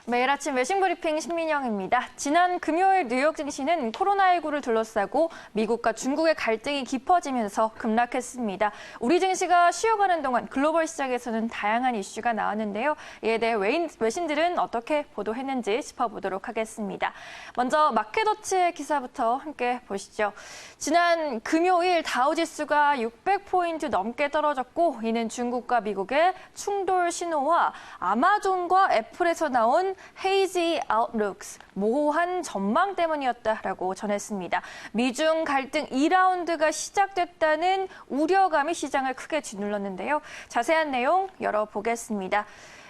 매일 아침 외신 브리핑 신민영입니다. 지난 금요일 뉴욕 증시는 코로나19를 둘러싸고 미국과 중국의 갈등이 깊어지면서 급락했습니다. 우리 증시가 쉬어가는 동안 글로벌 시장에서는 다양한 이슈가 나왔는데요. 이에 대해 외신들은 어떻게 보도했는지 짚어보도록 하겠습니다. 먼저 마켓워치의 기사부터 함께 보시죠. 지난 금요일 다우지수가 600포인트 넘게 떨어졌고 이는 중국과 미국의 충돌 신호와 아마존과 애플에서 나온 hazy outlooks, 모호한 전망 때문이었다라고 전했습니다. 미중 갈등 2라운드가 시작됐다는 우려감이 시장을 크게 짓눌렀는데요. 자세한 내용 열어보겠습니다.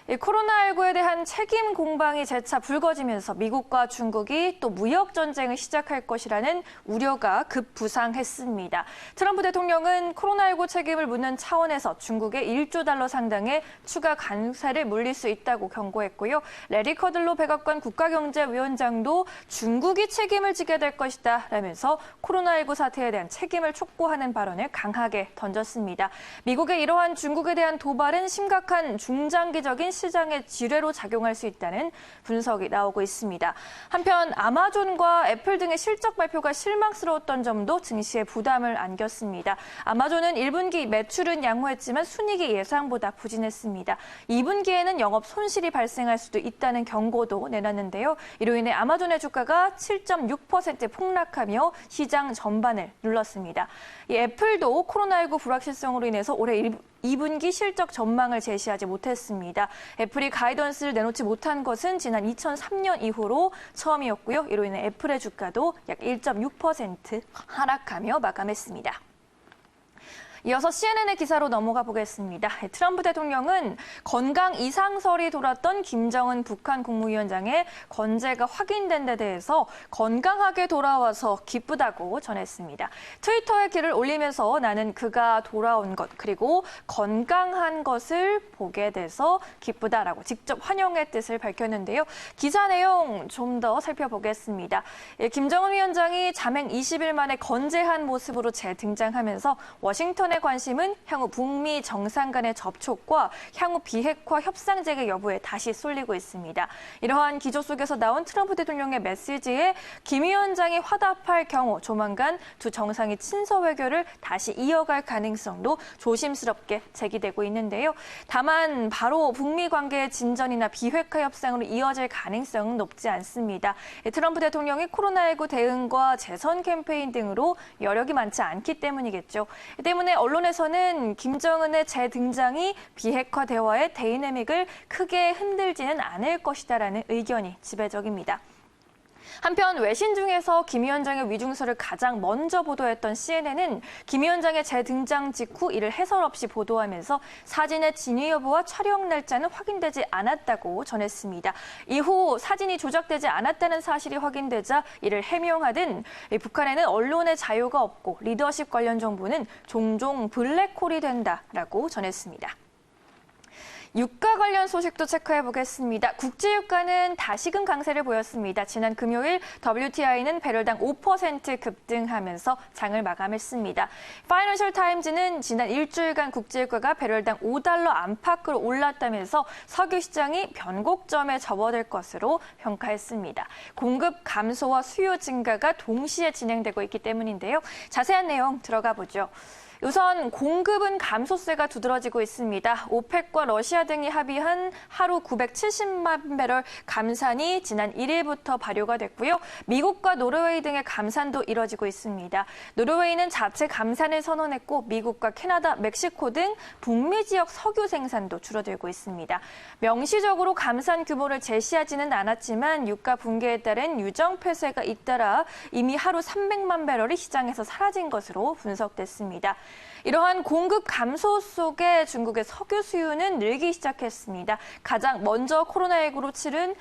코로나19에 대한 책임 공방이 재차 불거지면서 미국과 중국이 또 무역 전쟁을 시작할 것이라는 우려가 급부상했습니다. 트럼프 대통령은 코로나19 책임을 묻는 차원에서 중국에 1조 달러 상당의 추가 관세를 물릴 수 있다고 경고했고요. 레리 커들로 백악관 국가경제위원장도 중국이 책임을 지게 될 것이다 라면서 코로나19 사태에 대한 책임을 촉구하는 발언을 강하게 던졌습니다. 미국의 이러한 중국에 대한 도발은 심각한 중장기적인 시장의 지뢰로 작용할 수 있다는 분석이 나오고 있습니다. 한편 아마존과 애플 등의 실적 발표가 실망스러웠던 점도 증시에 부담을 안겼습니다. 아마존은 1분기 매출은 양호했지만 순이익이 예상보다 부진했습니다. 2분기에는 영업 손실이 발생할 수도 있다는 경고도 내놨는데요. 이로 인해 아마존의 주가가 7.6% 폭락하며 시장 전반을 눌렀습니다. 이 애플도 코로나19 불확실성으로 인해서 올해 2분기 실적 전망을 제시하지 못했습니다. 애플이 가이던스를 내놓지 못한 것은 지난 2003년 이후로 처음이었고요. 이로 인해 애플의 주가도 약 1.6% 하락하며 마감했습니다. 이어서 CNN의 기사로 넘어가 보겠습니다. 트럼프 대통령은 건강 이상설이 돌았던 김정은 북한 국무위원장의 건재가 확인된 데 대해서 건강하게 돌아와서 기쁘다고 전했습니다. 트위터에 글을 올리면서 나는 그가 돌아온 것 그리고 건강한 것을 보게 돼서 기쁘다라고 직접 환영의 뜻을 밝혔는데요. 기사 내용 좀 더 살펴보겠습니다. 김정은 위원장이 잠행 20일 만에 건재한 모습으로 재등장하면서 워싱턴의 관심은 향후 북미 정상 간의 접촉과 향후 비핵화 협상 재개 여부에 다시 쏠리고 있습니다. 이러한 기조 속에서 나온 트럼프 대통령의 메시지에 김 위원장이 화답할 경우 조만간 두 정상이 친서 외교를 다시 이어갈 가능성도 조심스럽게 제기되고 있는데요. 다만 바로 북미 관계의 진전이나 비핵화 협상으로 이어질 가능성은 높지 않습니다. 트럼프 대통령이 코로나19 대응과 재선 캠페인 등으로 여력이 많지 않기 때문이겠죠. 때문에 언론에서는 김정은의 재등장이 비핵화 대화의 다이내믹을 크게 흔들지는 않을 것이다라는 의견이 지배적입니다. 한편 외신 중에서 김 위원장의 위중설을 가장 먼저 보도했던 CNN은 김 위원장의 재등장 직후 이를 해설 없이 보도하면서 사진의 진위 여부와 촬영 날짜는 확인되지 않았다고 전했습니다. 이후 사진이 조작되지 않았다는 사실이 확인되자 이를 해명하든 북한에는 언론의 자유가 없고 리더십 관련 정보는 종종 블랙홀이 된다라고 전했습니다. 유가 관련 소식도 체크해보겠습니다. 국제유가는 다시금 강세를 보였습니다. 지난 금요일 WTI는 배럴당 5% 급등하면서 장을 마감했습니다. 파이낸셜 타임즈는 지난 일주일간 국제유가가 배럴당 $5 안팎으로 올랐다면서 석유 시장이 변곡점에 접어들 것으로 평가했습니다. 공급 감소와 수요 증가가 동시에 진행되고 있기 때문인데요. 자세한 내용 들어가 보죠. 우선 공급은 감소세가 두드러지고 있습니다. 오펙과 러시아 등이 합의한 하루 970만 배럴 감산이 지난 1일부터 발효가 됐고요. 미국과 노르웨이 등의 감산도 이뤄지고 있습니다. 노르웨이는 자체 감산을 선언했고 미국과 캐나다, 멕시코 등 북미 지역 석유 생산도 줄어들고 있습니다. 명시적으로 감산 규모를 제시하지는 않았지만 유가 붕괴에 따른 유정 폐쇄가 잇따라 이미 하루 300만 배럴이 시장에서 사라진 것으로 분석됐습니다. 이러한 공급 감소 속에 중국의 석유 수요는 늘기 시작했습니다. 가장 먼저 코로나19로 치른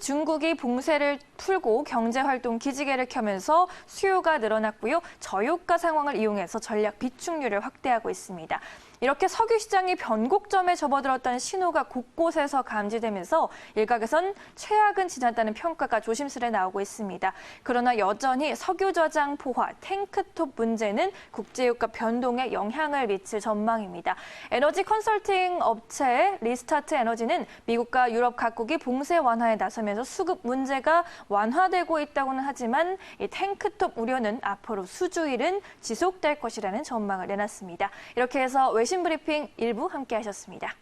중국이 봉쇄를 풀고 경제활동 기지개를 켜면서 수요가 늘어났고요. 저유가 상황을 이용해서 전략 비축률을 확대하고 있습니다. 이렇게 석유 시장이 변곡점에 접어들었다는 신호가 곳곳에서 감지되면서 일각에선 최악은 지났다는 평가가 조심스레 나오고 있습니다. 그러나 여전히 석유 저장 포화, 탱크톱 문제는 국제유가 변동에 영향을 미칠 전망입니다. 에너지 컨설팅 업체 리스타트 에너지는 미국과 유럽 각국이 봉쇄 완화에 나서면서 수급 문제가 완화되고 있다고는 하지만 이 탱크톱 우려는 앞으로 수주일은 지속될 것이라는 전망을 내놨습니다. 이렇게 해서 외신 브리핑 1부 함께 하셨습니다.